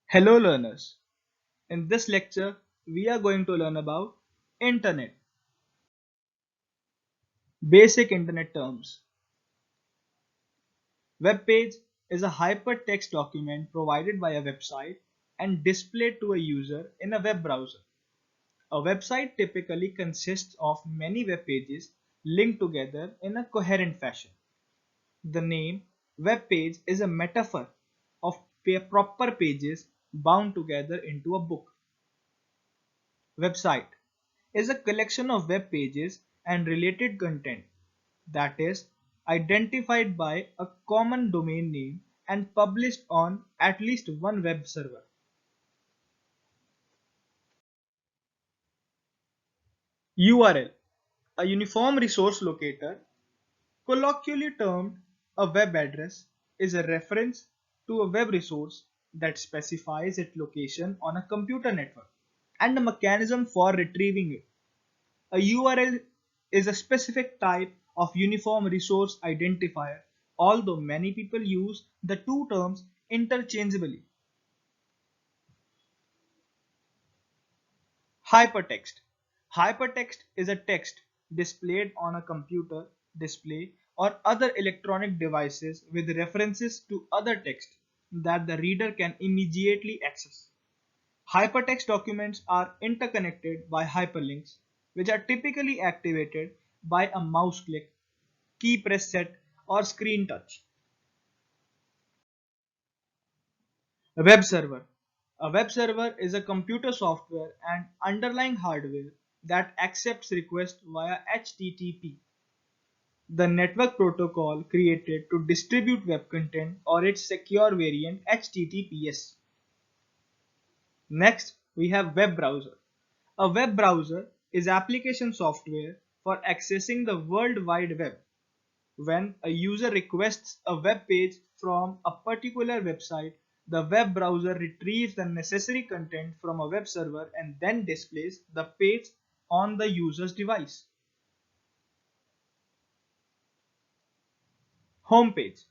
Hello learners. In this lecture, we are going to learn about Internet. Basic Internet terms. Web page is a hypertext document provided by a website and displayed to a user in a web browser. A website typically consists of many web pages linked together in a coherent fashion. The name web page is a metaphor of proper pages bound together into a book. Website is a collection of web pages and related content that is identified by a common domain name and published on at least one web server. URL, a uniform resource locator, colloquially termed a web address, is a reference to a web resource that specifies its location on a computer network and a mechanism for retrieving it. A URL is a specific type of uniform resource identifier, although many people use the two terms interchangeably. Hypertext. Hypertext is a text displayed on a computer display or other electronic devices with references to other text that the reader can immediately access. Hypertext documents are interconnected by hyperlinks, which are typically activated by a mouse click, key press set, or screen touch. A web server. A web server is a computer software and underlying hardware that accepts requests via HTTP, the network protocol created to distribute web content, or its secure variant HTTPS. Next, we have web browser. A web browser is application software for accessing the World Wide Web. When a user requests a web page from a particular website, the web browser retrieves the necessary content from a web server and then displays the page on the user's device. Homepage.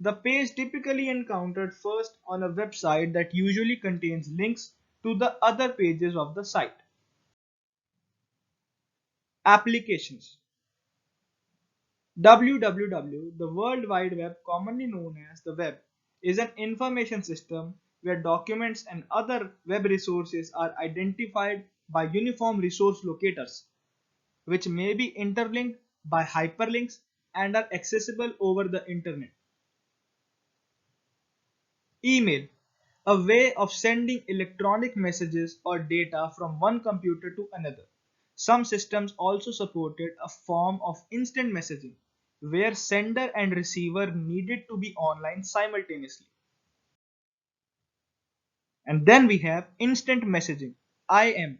The page typically encountered first on a website that usually contains links to the other pages of the site. Applications. www, the World Wide Web, commonly known as the web, is an information system where documents and other web resources are identified by uniform resource locators, which may be interlinked by hyperlinks and are accessible over the internet. Email, a way of sending electronic messages or data from one computer to another. Some systems also supported a form of instant messaging, where sender and receiver needed to be online simultaneously. And then we have instant messaging, IM,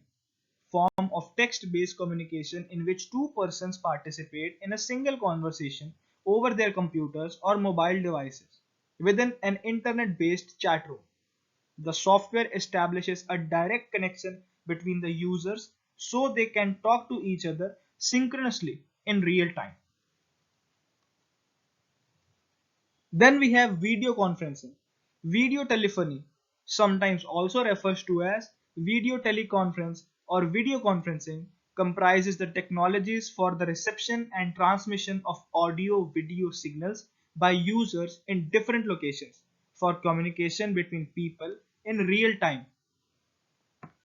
form of text-based communication in which two persons participate in a single conversation over their computers or mobile devices within an internet-based chat room. The software establishes a direct connection between the users so they can talk to each other synchronously in real time. Then we have video conferencing. Video telephony, sometimes also refers to as video teleconference or video conferencing, comprises the technologies for the reception and transmission of audio video signals by users in different locations for communication between people in real time.